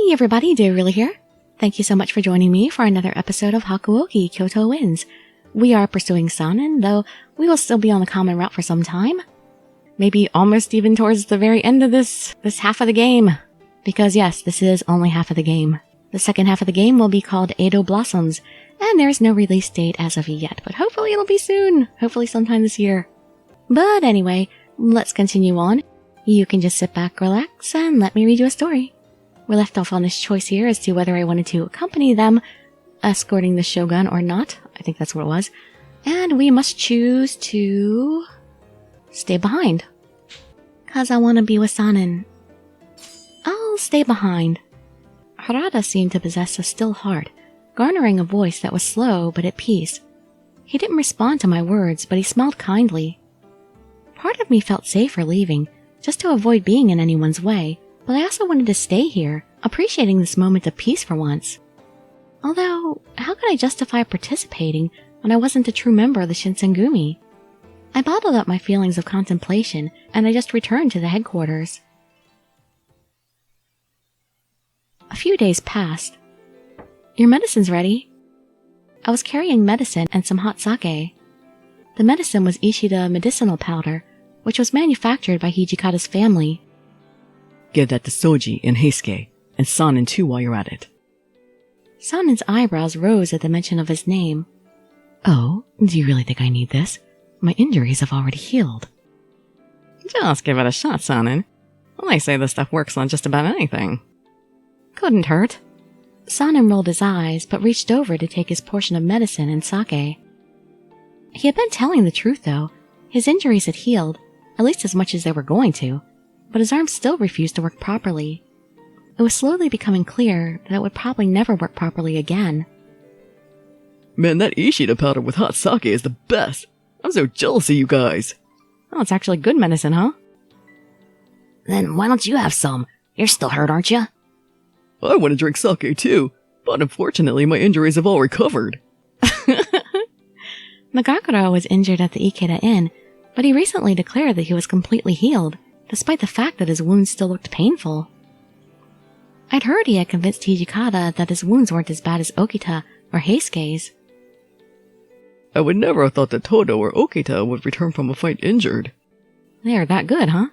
Hey everybody, Dirili here. Thank you so much for joining me for another episode of Hakuouki Kyoto Winds. We are pursuing Sanin, though we will still be on the common route for some time. Maybe almost even towards the very end of this half of the game. Because yes, this is only half of the game. The second half of the game will be called Edo Blossoms, and there's no release date as of yet, but hopefully it'll be soon. Hopefully sometime this year. But anyway, let's continue on. You can just sit back, relax, and let me read you a story. We left off on this choice here as to whether I wanted to accompany them, escorting the Shogun or not. I think that's what it was. And we must choose to stay behind. 'Cause I want to be with Sanin. I'll stay behind. Harada seemed to possess a still heart, garnering a voice that was slow but at peace. He didn't respond to my words, but he smiled kindly. Part of me felt safer leaving, just to avoid being in anyone's way, but I also wanted to stay here, appreciating this moment of peace for once. Although, how could I justify participating when I wasn't a true member of the Shinsengumi? I bottled up my feelings of contemplation, and I just returned to the headquarters. A few days passed. Your medicine's ready. I was carrying medicine and some hot sake. The medicine was Ishida medicinal powder, which was manufactured by Hijikata's family. Give that to Soji and Heisuke, and Sanin too while you're at it. Sanin's eyebrows rose at the mention of his name. Oh, do you really think I need this? My injuries have already healed. Just give it a shot, Sanin. Well, they say this stuff works on just about anything. Couldn't hurt. Sanin rolled his eyes, but reached over to take his portion of medicine and sake. He had been telling the truth, though. His injuries had healed, at least as much as they were going to, but his arms still refused to work properly. It was slowly becoming clear that it would probably never work properly again. Man, that Ishida powder with hot sake is the best. I'm so jealous of you guys. Oh, it's actually good medicine, huh? Then why don't you have some? You're still hurt, aren't you? I want to drink sake too, but unfortunately my injuries have all recovered. Nagakura was injured at the Ikeda Inn, but he recently declared that he was completely healed, despite the fact that his wounds still looked painful. I'd heard he had convinced Hijikata that his wounds weren't as bad as Okita or Heisuke's. I would never have thought that Todo or Okita would return from a fight injured. They're that good, huh?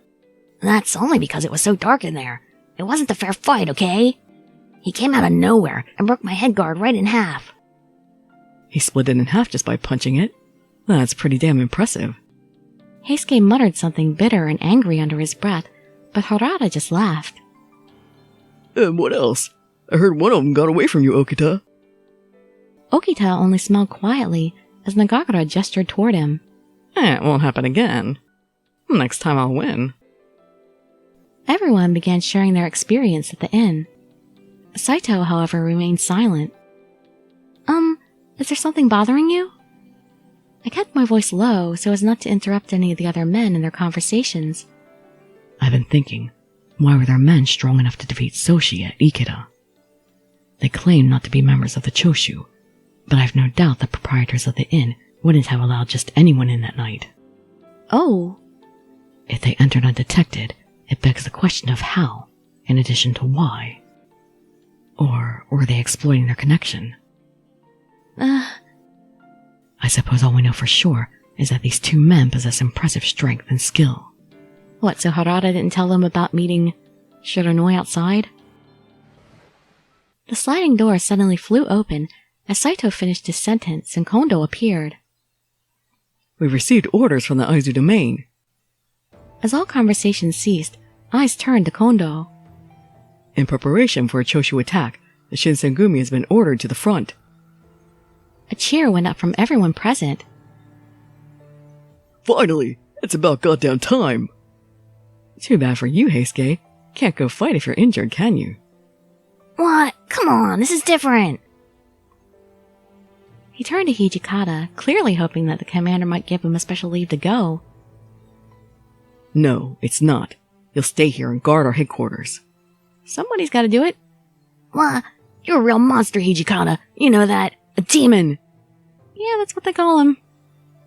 That's only because it was so dark in there. It wasn't a fair fight, okay? He came out of nowhere and broke my head guard right in half. He split it in half just by punching it? That's pretty damn impressive. Heisuke muttered something bitter and angry under his breath, but Harada just laughed. And what else? I heard one of them got away from you, Okita. Okita only smiled quietly as Nagakura gestured toward him. It won't happen again. Next time I'll win. Everyone began sharing their experience at the inn. Saito, however, remained silent. Is there something bothering you? I kept my voice low so as not to interrupt any of the other men in their conversations. I've been thinking, why were there men strong enough to defeat Soshi at Ikeda? They claim not to be members of the Choshu, but I've no doubt the proprietors of the inn wouldn't have allowed just anyone in that night. Oh. If they entered undetected, it begs the question of how, in addition to why. Or were they exploiting their connection? I suppose all we know for sure is that these two men possess impressive strength and skill. What, so Harada didn't tell them about meeting Shiranui outside? The sliding door suddenly flew open as Saito finished his sentence and Kondo appeared. We've received orders from the Aizu domain. As all conversation ceased, eyes turned to Kondo. In preparation for a Choshu attack, the Shinsengumi has been ordered to the front. A cheer went up from everyone present. Finally! It's about goddamn time! Too bad for you, Heisuke. Can't go fight if you're injured, can you? What? Come on, this is different! He turned to Hijikata, clearly hoping that the commander might give him a special leave to go. No, it's not. You'll stay here and guard our headquarters. Somebody's gotta do it. What? You're a real monster, Hijikata. You know that. A demon! Yeah, that's what they call him.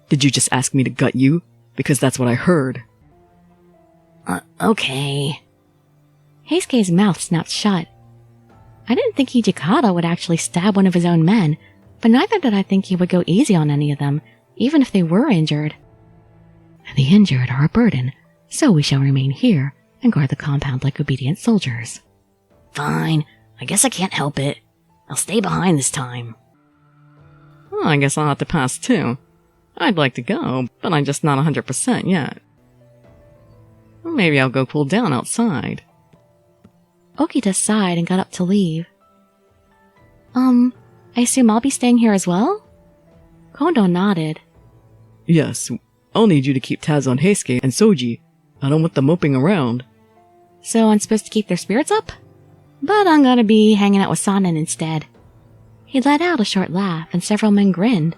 Did you just ask me to gut you? Because that's what I heard. Okay. Heisuke's mouth snapped shut. I didn't think Hijikata would actually stab one of his own men, but neither did I think he would go easy on any of them, even if they were injured. The injured are a burden, so we shall remain here and guard the compound like obedient soldiers. Fine, I guess I can't help it. I'll stay behind this time. Well, I guess I'll have to pass too. I'd like to go, but I'm just not 100% yet. Maybe I'll go cool down outside. Okita sighed and got up to leave. I assume I'll be staying here as well? Kondo nodded. Yes, I'll need you to keep tabs on Heisuke and Soji. I don't want them moping around. So I'm supposed to keep their spirits up? But I'm gonna be hanging out with Sanin instead. He let out a short laugh and several men grinned.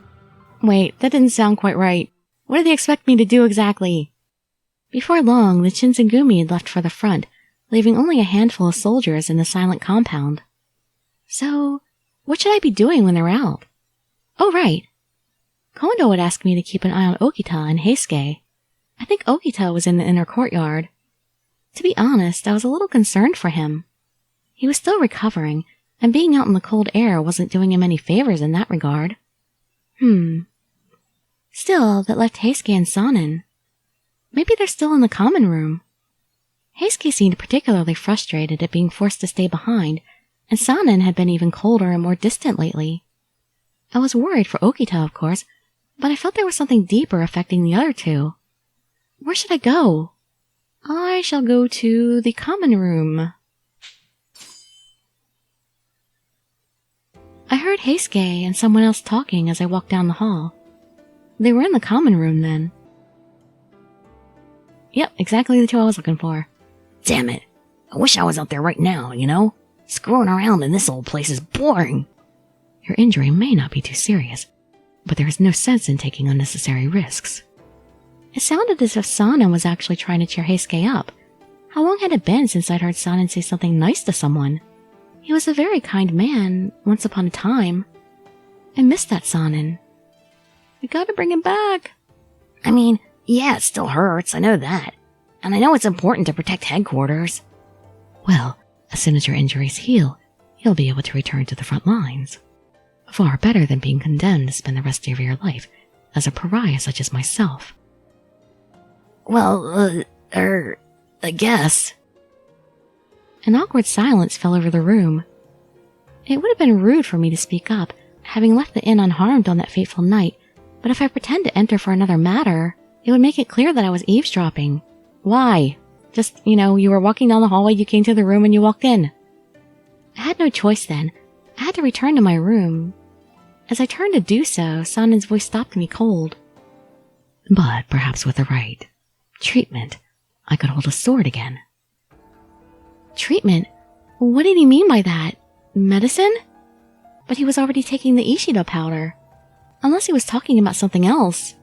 Wait, that didn't sound quite right. What do they expect me to do exactly? Before long, the Shinsengumi had left for the front, leaving only a handful of soldiers in the silent compound. So, what should I be doing when they're out? Oh, right. Kondo would ask me to keep an eye on Okita and Heisuke. I think Okita was in the inner courtyard. To be honest, I was a little concerned for him. He was still recovering, and being out in the cold air wasn't doing him any favors in that regard. Still, that left Heisuke and Sanin. Maybe they're still in the common room. Heisuke seemed particularly frustrated at being forced to stay behind, and Sanin had been even colder and more distant lately. I was worried for Okita, of course, but I felt there was something deeper affecting the other two. Where should I go? I shall go to the common room. I heard Heisuke and someone else talking as I walked down the hall. They were in the common room then. Yep, exactly the two I was looking for. Damn it. I wish I was out there right now, you know? Screwing around in this old place is boring. Your injury may not be too serious, but there is no sense in taking unnecessary risks. It sounded as if Sanin was actually trying to cheer Heisuke up. How long had it been since I'd heard Sanin say something nice to someone? He was a very kind man, once upon a time. I missed that Sanin. We gotta bring him back. I mean, yeah, it still hurts, I know that. And I know it's important to protect headquarters. Well, as soon as your injuries heal, you'll be able to return to the front lines. Far better than being condemned to spend the rest of your life as a pariah such as myself. Well, I guess. An awkward silence fell over the room. It would have been rude for me to speak up, having left the inn unharmed on that fateful night, but if I pretend to enter for another matter, it would make it clear that I was eavesdropping. Why? Just, you were walking down the hallway, you came to the room, and you walked in. I had no choice then. I had to return to my room. As I turned to do so, Sanin's voice stopped me cold. But perhaps with the right treatment, I could hold a sword again. Treatment? What did he mean by that? Medicine? But he was already taking the Ishida powder. Unless he was talking about something else.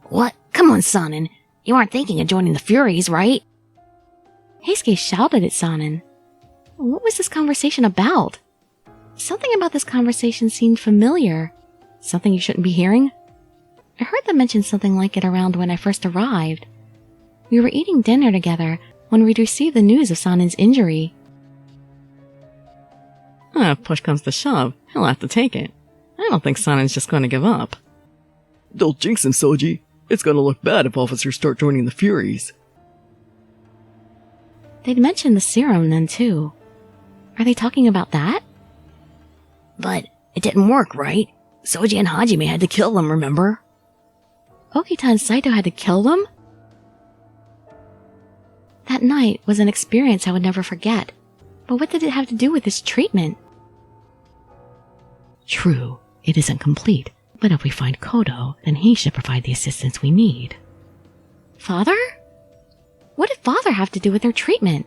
What? Come on, Sanin. You aren't thinking of joining the Furies, right? Heisuke shouted at Sanin. What was this conversation about? Something about this conversation seemed familiar. Something you shouldn't be hearing? I heard them mention something like it around when I first arrived. We were eating dinner together when we'd received the news of Sanin's injury. If push comes to shove, he'll have to take it. I don't think Sanin's just going to give up. Don't jinx him, Soji. It's gonna look bad if officers start joining the Furies. They'd mentioned the serum then, too. Are they talking about that? But it didn't work, right? Soji and Hajime had to kill them, remember? Okita and Saito had to kill them? That night was an experience I would never forget. But what did it have to do with this treatment? True, it isn't complete, but if we find Kodo, then he should provide the assistance we need. Father? What did Father have to do with their treatment?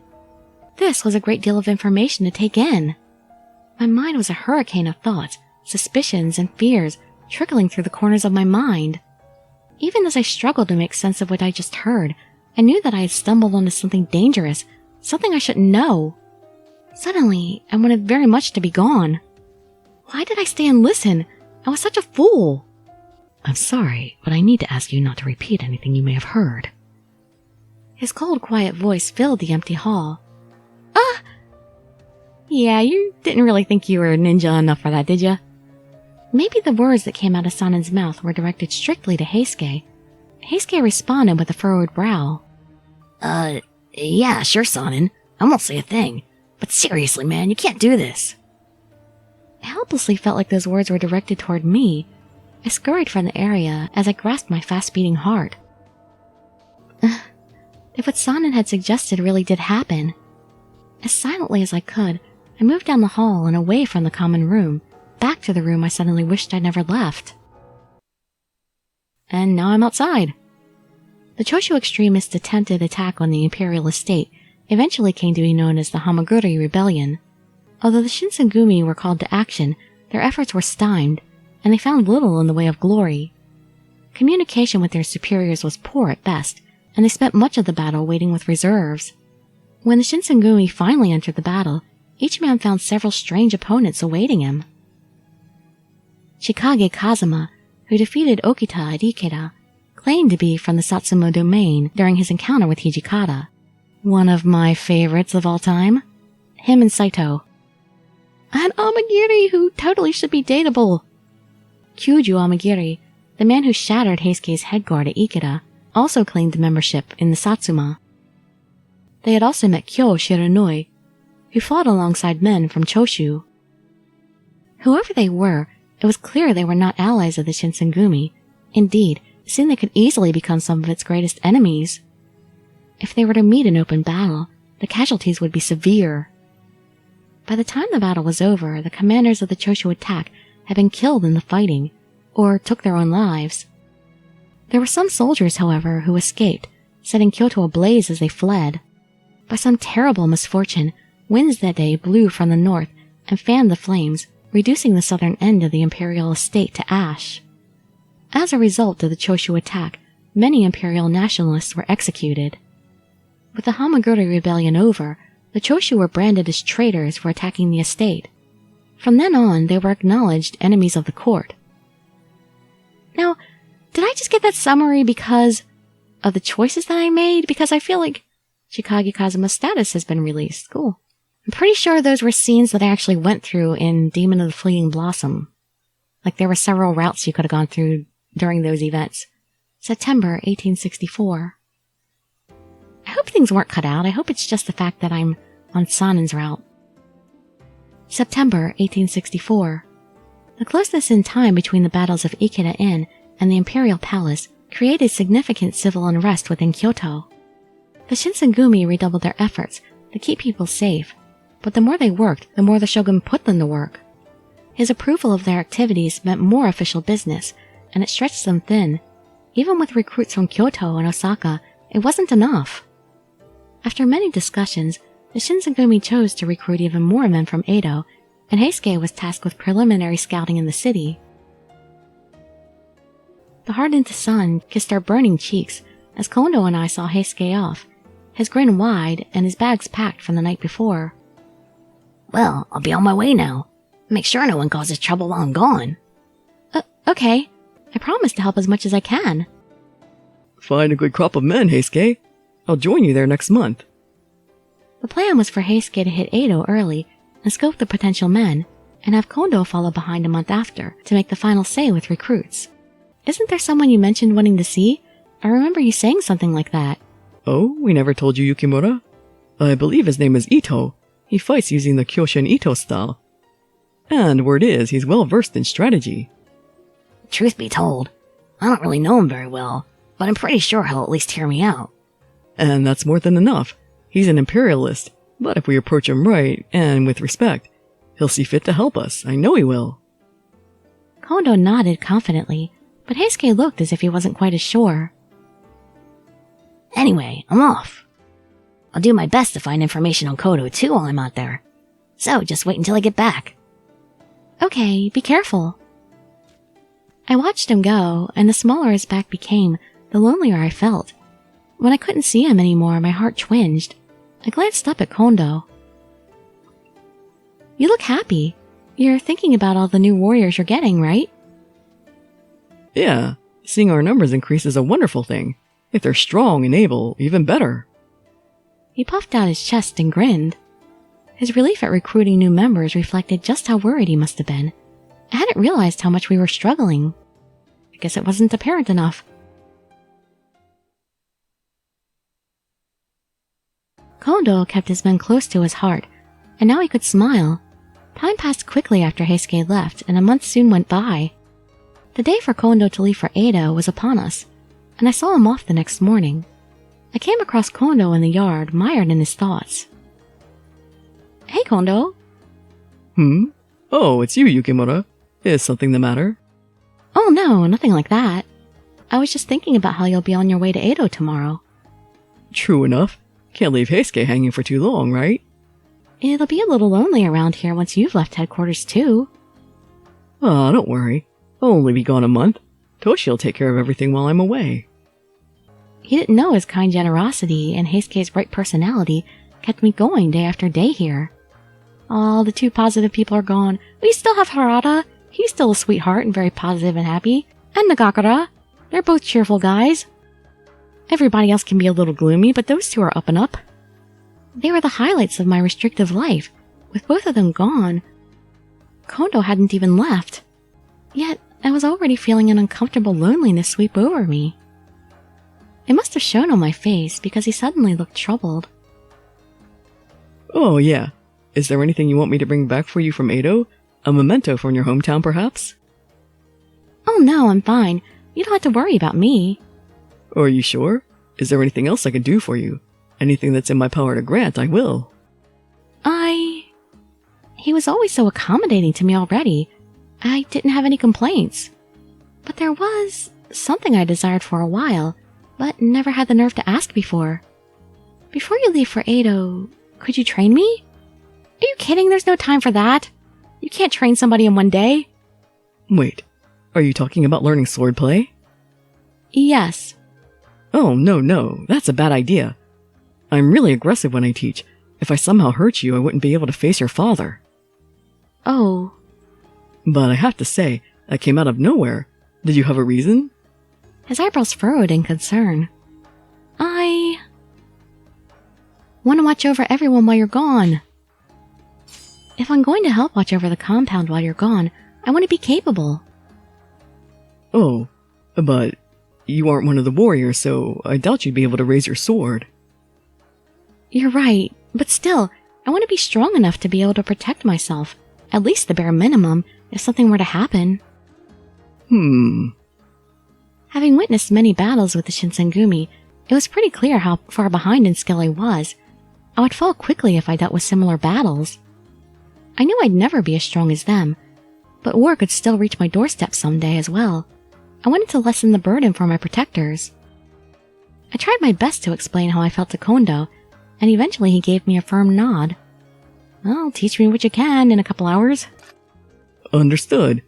This was a great deal of information to take in. My mind was a hurricane of thoughts, suspicions, and fears trickling through the corners of my mind. Even as I struggled to make sense of what I just heard, I knew that I had stumbled onto something dangerous, something I shouldn't know. Suddenly, I wanted very much to be gone. Why did I stay and listen? I was such a fool. I'm sorry, but I need to ask you not to repeat anything you may have heard. His cold, quiet voice filled the empty hall. Yeah, you didn't really think you were ninja enough for that, did ya? Maybe the words that came out of Sanen's mouth were directed strictly to Heisuke. Heisuke responded with a furrowed brow. Yeah, sure, Sanen. I won't say a thing. But seriously, man, you can't do this. I helplessly felt like those words were directed toward me. I scurried from the area as I grasped my fast-beating heart. If what Sanen had suggested really did happen. As silently as I could, I moved down the hall and away from the common room, back to the room I suddenly wished I'd never left. And now I'm outside. The Choshu extremists' attempted attack on the imperial estate eventually came to be known as the Hamaguri Rebellion. Although the Shinsengumi were called to action, their efforts were stymied, and they found little in the way of glory. Communication with their superiors was poor at best, and they spent much of the battle waiting with reserves. When the Shinsengumi finally entered the battle, each man found several strange opponents awaiting him. Chikage Kazuma, who defeated Okita at Ikeda, claimed to be from the Satsuma domain during his encounter with Hijikata. One of my favorites of all time. Him and Saito. And Amagiri, who totally should be dateable. Kyuju Amagiri, the man who shattered Heisuke's headguard at Ikeda, also claimed membership in the Satsuma. They had also met Kyo Shiranui, who fought alongside men from Choshu. Whoever they were, it was clear they were not allies of the Shinsengumi. Indeed, soon they could easily become some of its greatest enemies. If they were to meet in open battle, the casualties would be severe. By the time the battle was over, the commanders of the Choshu attack had been killed in the fighting, or took their own lives. There were some soldiers, however, who escaped, setting Kyoto ablaze as they fled. By some terrible misfortune, winds that day blew from the north and fanned the flames, reducing the southern end of the imperial estate to ash. As a result of the Choshu attack, many imperial nationalists were executed. With the Hamaguri Rebellion over, the Choshu were branded as traitors for attacking the estate. From then on, they were acknowledged enemies of the court. Now, did I just get that summary because of the choices that I made? Because I feel like Chikage Kazuma's status has been released. Cool. I'm pretty sure those were scenes that I actually went through in Demon of the Fleeting Blossom. Like there were several routes you could have gone through during those events. September 1864. I hope things weren't cut out. I hope it's just the fact that I'm on Sanen's route. September 1864. The closeness in time between the battles of Ikeda Inn and the Imperial Palace created significant civil unrest within Kyoto. The Shinsengumi redoubled their efforts to keep people safe, but the more they worked, the more the shogun put them to work. His approval of their activities meant more official business, and it stretched them thin. Even with recruits from Kyoto and Osaka, it wasn't enough. After many discussions, the Shinsengumi chose to recruit even more men from Edo, and Heisuke was tasked with preliminary scouting in the city. The hardened sun kissed our burning cheeks as Kondo and I saw Heisuke off, his grin wide and his bags packed from the night before. Well, I'll be on my way now. Make sure no one causes trouble while I'm gone. Okay. I promise to help as much as I can. Find a good crop of men, Heisuke. I'll join you there next month. The plan was for Heisuke to hit Edo early and scope the potential men, and have Kondo follow behind a month after to make the final say with recruits. Isn't there someone you mentioned wanting to see? I remember you saying something like that. Oh, we never told you, Yukimura? I believe his name is Ito. He fights using the Kyoshin Ito style. And word is, he's well versed in strategy. Truth be told, I don't really know him very well, but I'm pretty sure he'll at least hear me out. And that's more than enough. He's an imperialist, but if we approach him right, and with respect, he'll see fit to help us. I know he will. Kondo nodded confidently, but Heisuke looked as if he wasn't quite as sure. Anyway, I'm off. I'll do my best to find information on Kodo too while I'm out there. So just wait until I get back. Okay, be careful. I watched him go, and the smaller his back became, the lonelier I felt. When I couldn't see him anymore, my heart twinged. I glanced up at Kondo. You look happy. You're thinking about all the new warriors you're getting, right? Yeah, seeing our numbers increase is a wonderful thing. If they're strong and able, even better. He puffed out his chest and grinned. His relief at recruiting new members reflected just how worried he must have been. I hadn't realized how much we were struggling. I guess it wasn't apparent enough. Kondo kept his men close to his heart, and now he could smile. Time passed quickly after Heisuke left, and a month soon went by. The day for Kondo to leave for Edo was upon us, and I saw him off the next morning. I came across Kondo in the yard, mired in his thoughts. Hey, Kondo. Oh, it's you, Yukimura. Is something the matter? Oh no, nothing like that. I was just thinking about how you'll be on your way to Edo tomorrow. True enough. Can't leave Heisuke hanging for too long, right? It'll be a little lonely around here once you've left headquarters too. Ah, don't worry. I'll only be gone a month. Toshi'll take care of everything while I'm away. He didn't know his kind generosity and Heisuke's bright personality kept me going day after day here. All the two positive people are gone. We still have Harada. He's still a sweetheart and very positive and happy. And Nagakura. They're both cheerful guys. Everybody else can be a little gloomy, but those two are up and up. They were the highlights of my restrictive life. With both of them gone, Kondo hadn't even left. Yet, I was already feeling an uncomfortable loneliness sweep over me. It must have shown on my face because he suddenly looked troubled. Oh, yeah. Is there anything you want me to bring back for you from Edo? A memento from your hometown, perhaps? Oh no, I'm fine. You don't have to worry about me. Are you sure? Is there anything else I can do for you? Anything that's in my power to grant, I will. He was always so accommodating to me already. I didn't have any complaints. But there was something I desired for a while, but never had the nerve to ask before. Before you leave for Edo, could you train me? Are you kidding? There's no time for that. You can't train somebody in one day. Wait, are you talking about learning swordplay? Yes. Oh, no, that's a bad idea. I'm really aggressive when I teach. If I somehow hurt you, I wouldn't be able to face your father. Oh. But I have to say, that came out of nowhere. Did you have a reason? His eyebrows furrowed in concern. I want to watch over everyone while you're gone. If I'm going to help watch over the compound while you're gone, I want to be capable. Oh, but you aren't one of the warriors, so I doubt you'd be able to raise your sword. You're right, but still, I want to be strong enough to be able to protect myself. At least the bare minimum, if something were to happen. Having witnessed many battles with the Shinsengumi, it was pretty clear how far behind in skill I was. I would fall quickly if I dealt with similar battles. I knew I'd never be as strong as them, but war could still reach my doorstep someday as well. I wanted to lessen the burden for my protectors. I tried my best to explain how I felt to Kondo, and eventually he gave me a firm nod. Well, teach me what you can in a couple hours. Understood.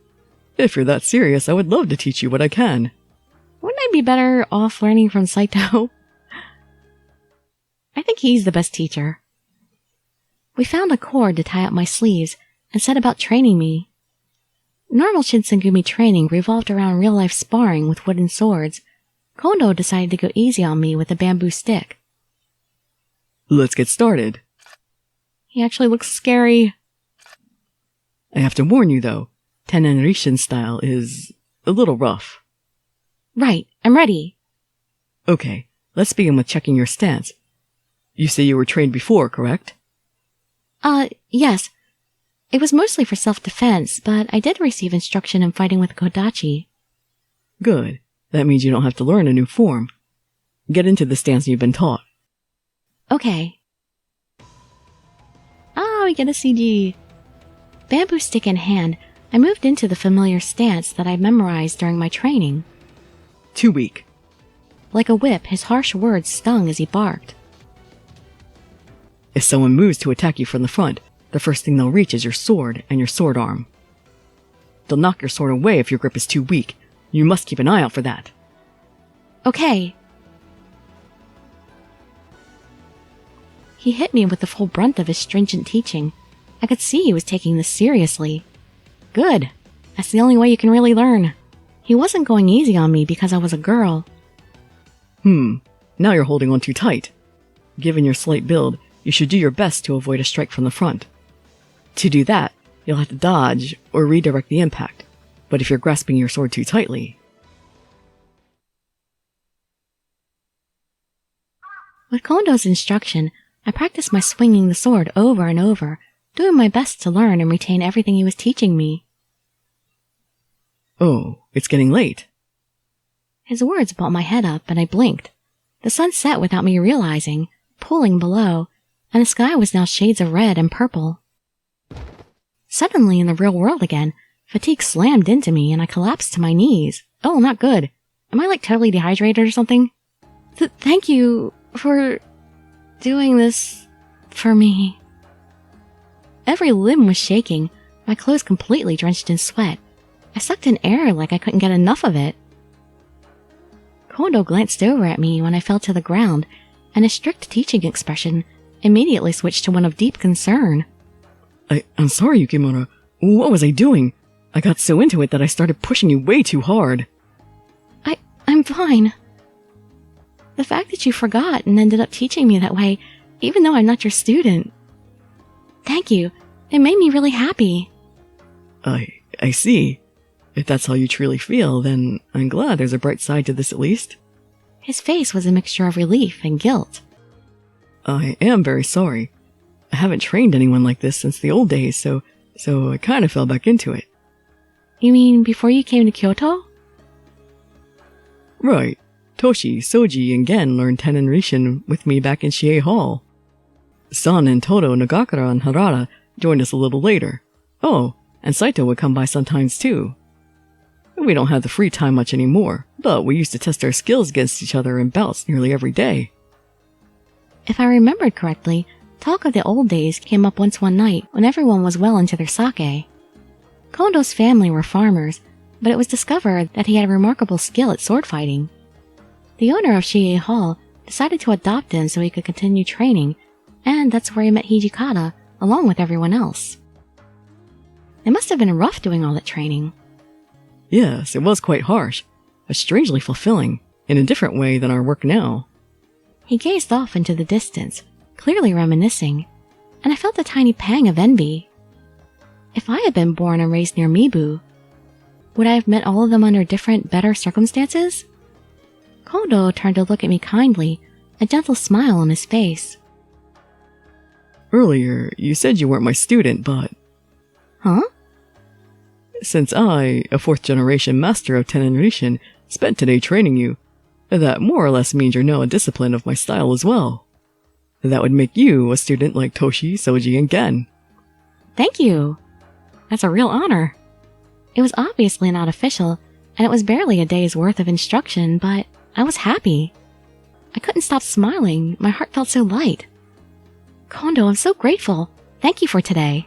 If you're that serious, I would love to teach you what I can. Wouldn't I be better off learning from Saito? I think he's the best teacher. We found a cord to tie up my sleeves and set about training me. Normal Shinsengumi training revolved around real-life sparring with wooden swords. Kondo decided to go easy on me with a bamboo stick. Let's get started. He actually looks scary. I have to warn you, though. Narration style is a little rough. Right, I'm ready. Okay, let's begin with checking your stance. You say you were trained before, correct? Yes. It was mostly for self-defense, but I did receive instruction in fighting with Kodachi. Good. That means you don't have to learn a new form. Get into the stance you've been taught. Okay. We get a CG. Bamboo stick in hand, I moved into the familiar stance that I memorized during my training. Too weak. Like a whip, his harsh words stung as he barked. If someone moves to attack you from the front, the first thing they'll reach is your sword and your sword arm. They'll knock your sword away if your grip is too weak. You must keep an eye out for that. Okay. He hit me with the full brunt of his stringent teaching. I could see he was taking this seriously. Good. That's the only way you can really learn. He wasn't going easy on me because I was a girl. Now you're holding on too tight. Given your slight build, you should do your best to avoid a strike from the front. To do that, you'll have to dodge or redirect the impact, but if you're grasping your sword too tightly... With Kondo's instruction, I practiced my swinging the sword over and over, doing my best to learn and retain everything he was teaching me. Oh, it's getting late. His words brought my head up, and I blinked. The sun set without me realizing, pooling below, and the sky was now shades of red and purple. Suddenly, in the real world again, fatigue slammed into me, and I collapsed to my knees. Oh, not good. Am I like totally dehydrated or something? Thank you for doing this for me. Every limb was shaking, my clothes completely drenched in sweat. I sucked in air like I couldn't get enough of it. Kondo glanced over at me when I fell to the ground, and his strict teaching expression immediately switched to one of deep concern. I'm sorry, Yukimura. What was I doing? I got so into it that I started pushing you way too hard. I'm fine. The fact that you forgot and ended up teaching me that way, even though I'm not your student. Thank you. It made me really happy. I see. If that's how you truly feel, then I'm glad there's a bright side to this at least. His face was a mixture of relief and guilt. I am very sorry. I haven't trained anyone like this since the old days, so I kind of fell back into it. You mean before you came to Kyoto? Right. Toshi, Soji, and Gen learned Narration with me back in Shie Hall. San and Todo, Nagakura, and Harada joined us a little later. Oh, and Saito would come by sometimes too. We don't have the free time much anymore, but we used to test our skills against each other in bouts nearly every day. If I remembered correctly, talk of the old days came up once one night when everyone was well into their sake. Kondo's family were farmers, but it was discovered that he had a remarkable skill at sword fighting. The owner of Shie Hall decided to adopt him so he could continue training, and that's where he met Hijikata, along with everyone else. It must have been rough doing all that training. Yes, it was quite harsh, but strangely fulfilling, in a different way than our work now. He gazed off into the distance, clearly reminiscing, and I felt a tiny pang of envy. If I had been born and raised near Mibu, would I have met all of them under different, better circumstances? Kondo turned to look at me kindly, a gentle smile on his face. Earlier, you said you weren't my student, but... Huh? Since I, a fourth-generation master of Narration, spent today training you, that more or less means you're now a discipline of my style as well. That would make you a student like Toshi, Soji, and Gen. Thank you. That's a real honor. It was obviously not official, and it was barely a day's worth of instruction, but I was happy. I couldn't stop smiling. My heart felt so light. Kondo, I'm so grateful. Thank you for today.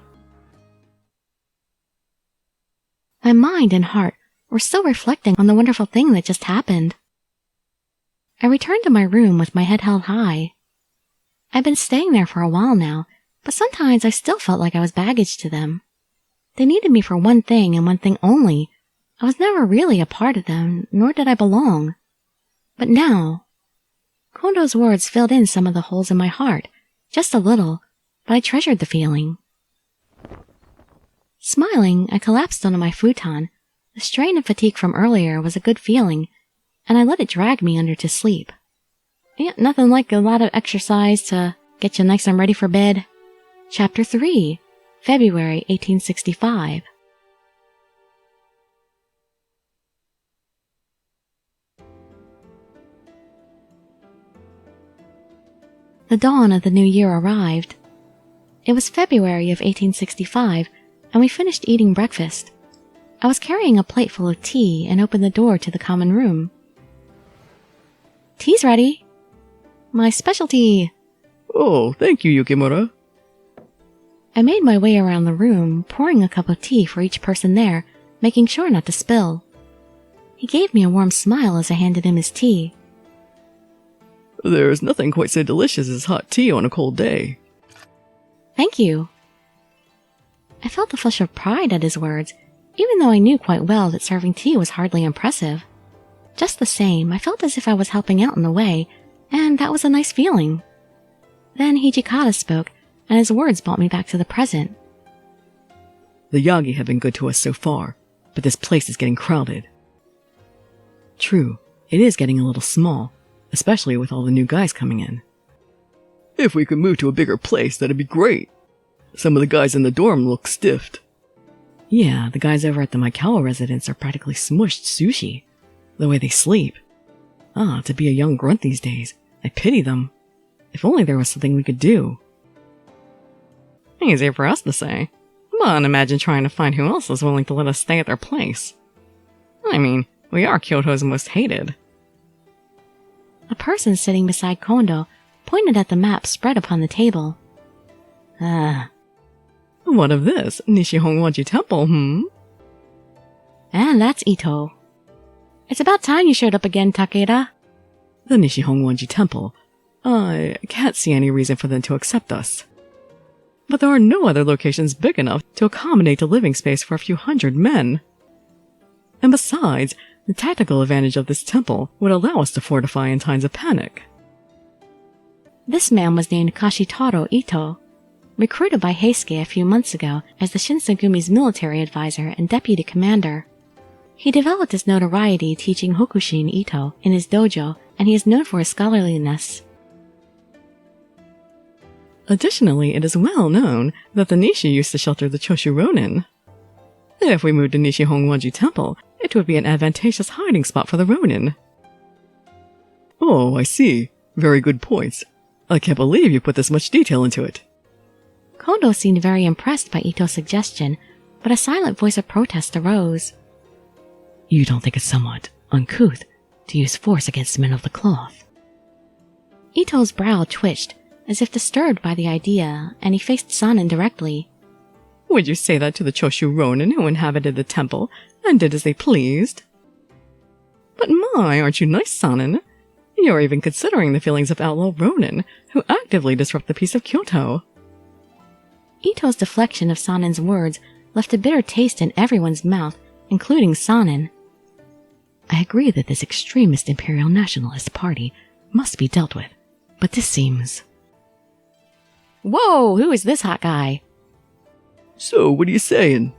My mind and heart were still reflecting on the wonderful thing that just happened. I returned to my room with my head held high. I'd been staying there for a while now, but sometimes I still felt like I was baggage to them. They needed me for one thing and one thing only. I was never really a part of them, nor did I belong. But now, Kondo's words filled in some of the holes in my heart, just a little, but I treasured the feeling. Smiling, I collapsed onto my futon. The strain and fatigue from earlier was a good feeling, and I let it drag me under to sleep. Yeah, nothing like a lot of exercise to get you nice and ready for bed. Chapter 3, February 1865. The dawn of the new year arrived. It was February of 1865, and we finished eating breakfast. I was carrying a plate full of tea and opened the door to the common room. Tea's ready. My specialty. Oh, thank you, Yukimura. I made my way around the room, pouring a cup of tea for each person there, making sure not to spill. He gave me a warm smile as I handed him his tea. There's nothing quite so delicious as hot tea on a cold day. Thank you. I felt a flush of pride at his words, even though I knew quite well that serving tea was hardly impressive. Just the same, I felt as if I was helping out in a way, and that was a nice feeling. Then Hijikata spoke, and his words brought me back to the present. The Yagi have been good to us so far, but this place is getting crowded. True, it is getting a little small, especially with all the new guys coming in. If we could move to a bigger place, that'd be great. Some of the guys in the dorm look stiffed. Yeah, the guys over at the Maikawa residence are practically smushed sushi. The way they sleep. To be a young grunt these days. I pity them. If only there was something we could do. Easy for us to say. But imagine trying to find who else is willing to let us stay at their place. I mean, we are Kyoto's most hated. A person sitting beside Kondo pointed at the map spread upon the table. What of this? Nishihonwaji Temple, And that's Ito. It's about time you showed up again, Takeda. The Nishihonwaji Temple. I can't see any reason for them to accept us. But there are no other locations big enough to accommodate a living space for a few hundred men. And besides, the tactical advantage of this temple would allow us to fortify in times of panic. This man was named Kashitaro Ito, recruited by Heisuke a few months ago as the Shinsegumi's military advisor and deputy commander. He developed his notoriety teaching Hokushin Ito in his dojo, and he is known for his scholarliness. Additionally, it is well known that the Nishi used to shelter the Choshu Ronin. If we moved to Nishihonwaji Temple, it would be an advantageous hiding spot for the Ronin. Oh, I see. Very good points. I can't believe you put this much detail into it. Kondo seemed very impressed by Ito's suggestion, but a silent voice of protest arose. You don't think it's somewhat uncouth to use force against men of the cloth? Ito's brow twitched, as if disturbed by the idea, and he faced Sanin directly. Would you say that to the Choshu Ronin who inhabited the temple and did as they pleased? But my, aren't you nice, Sanin? You're even considering the feelings of outlaw Ronin, who actively disrupt the peace of Kyoto. Ito's deflection of Sanin's words left a bitter taste in everyone's mouth, including Sanin. I agree that this extremist imperial nationalist party must be dealt with, but this seems... Whoa, who is this hot guy? So, what are you saying?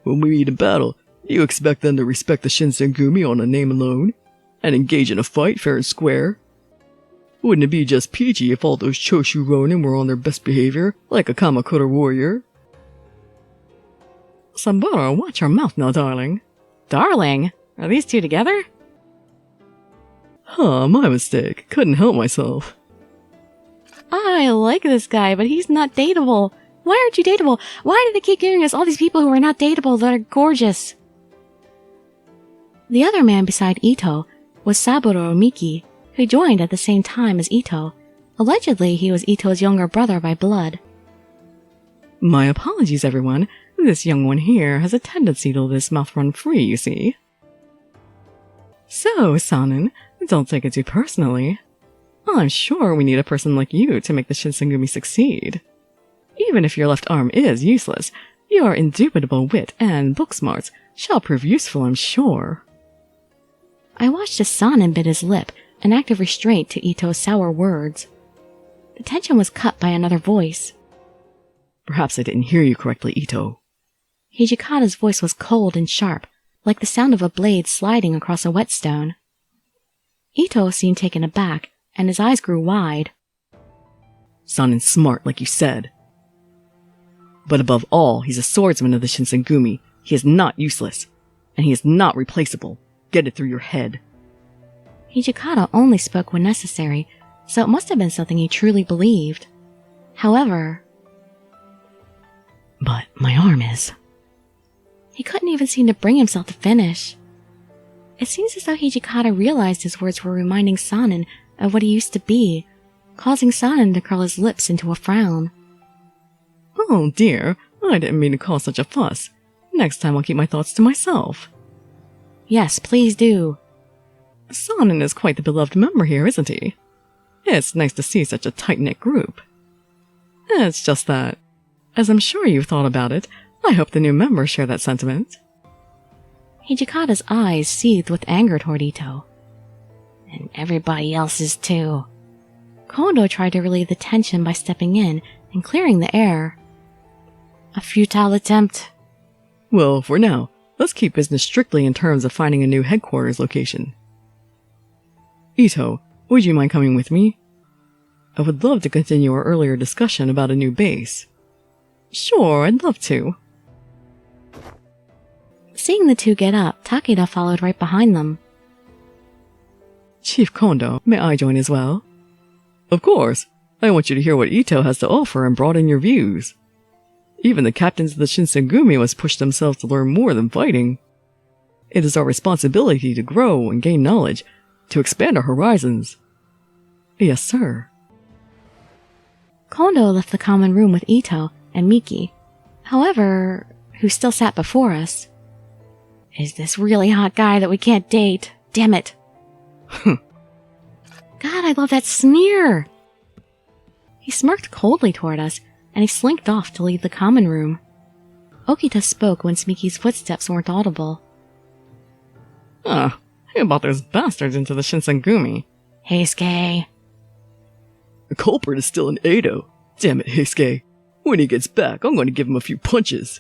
When we meet in battle, do you expect them to respect the Shinsengumi on a name alone? And engage in a fight fair and square? Wouldn't it be just peachy if all those Choshu Ronin were on their best behavior, like a Kamakura warrior? Saburo, watch your mouth now, darling. Darling? Are these two together? My mistake. Couldn't help myself. I like this guy, but he's not dateable. Why aren't you dateable? Why do they keep giving us all these people who are not dateable that are gorgeous? The other man beside Ito was Saburo Miki, who joined at the same time as Ito. Allegedly, he was Ito's younger brother by blood. My apologies, everyone. This young one here has a tendency to let his mouth run free, you see. So, Sanin, don't take it too personally. I'm sure we need a person like you to make the Shinsengumi succeed. Even if your left arm is useless, your indubitable wit and book smarts shall prove useful, I'm sure. I watched as Sanin bit his lip, an act of restraint to Ito's sour words. The tension was cut by another voice. Perhaps I didn't hear you correctly, Ito. Hijikata's voice was cold and sharp, like the sound of a blade sliding across a whetstone. Ito seemed taken aback, and his eyes grew wide. Sanin's smart, like you said. But above all, he's a swordsman of the Shinsengumi. He is not useless, and he is not replaceable. Get it through your head. Hijikata only spoke when necessary, so it must have been something he truly believed. However... But my arm is... He couldn't even seem to bring himself to finish. It seems as though Hijikata realized his words were reminding Sanin of what he used to be, causing Sanin to curl his lips into a frown. Oh dear, I didn't mean to cause such a fuss. Next time I'll keep my thoughts to myself. Yes, please do. Sanin is quite the beloved member here, isn't he? It's nice to see such a tight-knit group. It's just that, as I'm sure you've thought about it, I hope the new members share that sentiment. Hijikata's eyes seethed with anger toward Ito. And everybody else's too. Kondo tried to relieve the tension by stepping in and clearing the air. A futile attempt. Well, for now, let's keep business strictly in terms of finding a new headquarters location. Ito, would you mind coming with me? I would love to continue our earlier discussion about a new base. Sure, I'd love to. Seeing the two get up, Takeda followed right behind them. Chief Kondo, may I join as well? Of course. I want you to hear what Ito has to offer and broaden your views. Even the captains of the Shinsengumi must push themselves to learn more than fighting. It is our responsibility to grow and gain knowledge, to expand our horizons. Yes, sir. Kondo left the common room with Ito and Miki, however, who still sat before us. Is this really hot guy that we can't date? Damn it. God, I love that sneer. He smirked coldly toward us, and he slinked off to leave the common room. Okita spoke once Miki's footsteps weren't audible. Who brought those bastards into the Shinsengumi? Heisuke. The culprit is still in Edo. Damn it, Heisuke. When he gets back, I'm going to give him a few punches.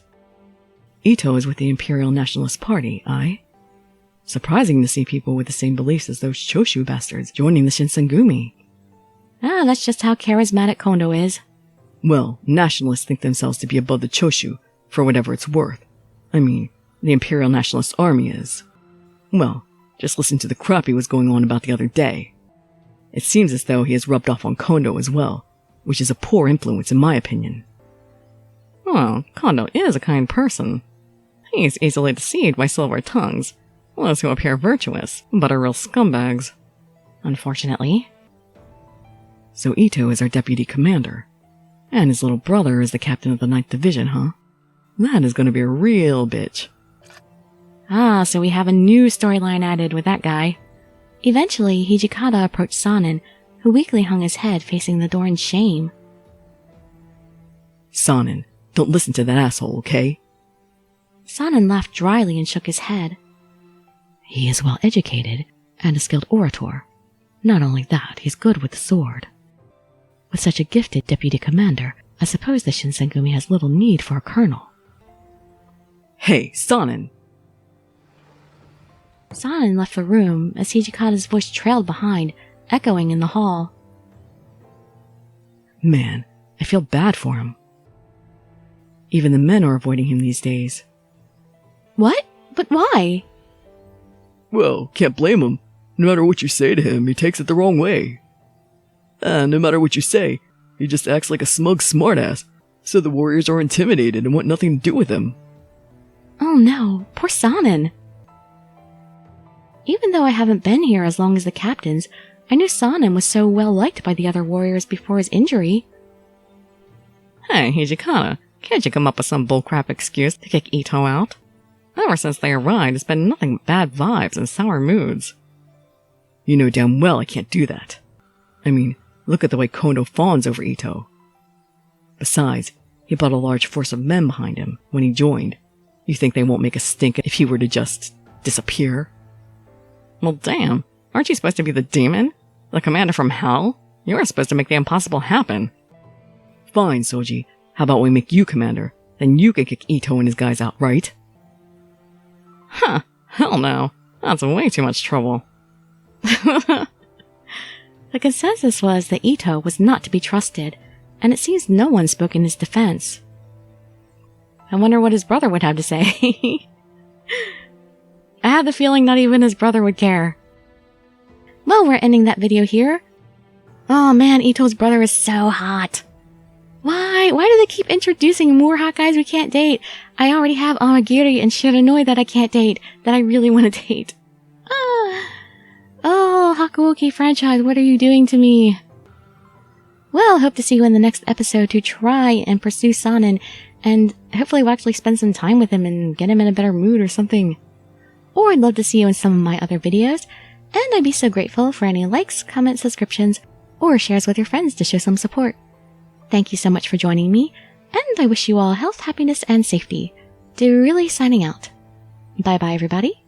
Ito is with the Imperial Nationalist Party, aye? Surprising to see people with the same beliefs as those Choshu bastards joining the Shinsengumi. That's just how charismatic Kondo is. Well, nationalists think themselves to be above the Choshu, for whatever it's worth. I mean, the Imperial Nationalist Army is. Well, just listen to the crap he was going on about the other day. It seems as though he has rubbed off on Kondo as well, which is a poor influence in my opinion. Well, Kondo is a kind person. He's easily deceived by silver tongues, those who appear virtuous, but are real scumbags. Unfortunately. So Ito is our deputy commander, and his little brother is the captain of the 9th Division, huh? That is going to be a real bitch. So we have a new storyline added with that guy. Eventually, Hijikata approached Sanin, who weakly hung his head facing the door in shame. Sanin, don't listen to that asshole, okay? Sanin laughed dryly and shook his head. He is well educated and a skilled orator. Not only that, he's good with the sword. With such a gifted deputy commander, I suppose the Shinsengumi has little need for a colonel. Hey, Sanin! Sanin left the room as Hijikata's voice trailed behind, echoing in the hall. Man, I feel bad for him. Even the men are avoiding him these days. What? But why? Well, can't blame him. No matter what you say to him, he takes it the wrong way. And no matter what you say, he just acts like a smug smartass, so the warriors are intimidated and want nothing to do with him. Oh no, poor Sanin. Even though I haven't been here as long as the captains, I knew Sanin was so well liked by the other warriors before his injury. Hey, Hijikata, can't you come up with some bullcrap excuse to kick Ito out? Ever since they arrived, it's been nothing but bad vibes and sour moods. You know damn well I can't do that. I mean, look at the way Kondo fawns over Ito. Besides, he brought a large force of men behind him when he joined. You think they won't make a stink if he were to just disappear? Well, damn. Aren't you supposed to be the demon? The commander from hell? You're supposed to make the impossible happen. Fine, Soji. How about we make you commander? Then you can kick Ito and his guys out, right? Huh. Hell no. That's way too much trouble. The consensus was that Ito was not to be trusted, and it seems no one spoke in his defense. I wonder what his brother would have to say. I had the feeling not even his brother would care. Well, we're ending that video here. Oh man, Ito's brother is so hot. Why do they keep introducing more hot guys we can't date? I already have Amagiri and Shiranui that I can't date, that I really want to date. Oh, Hakuoki franchise, what are you doing to me? Well, hope to see you in the next episode to try and pursue Sanin, and hopefully we'll actually spend some time with him and get him in a better mood or something. Or I'd love to see you in some of my other videos, and I'd be so grateful for any likes, comments, subscriptions, or shares with your friends to show some support. Thank you so much for joining me, and I wish you all health, happiness, and safety. Dirili signing out. Bye bye, everybody.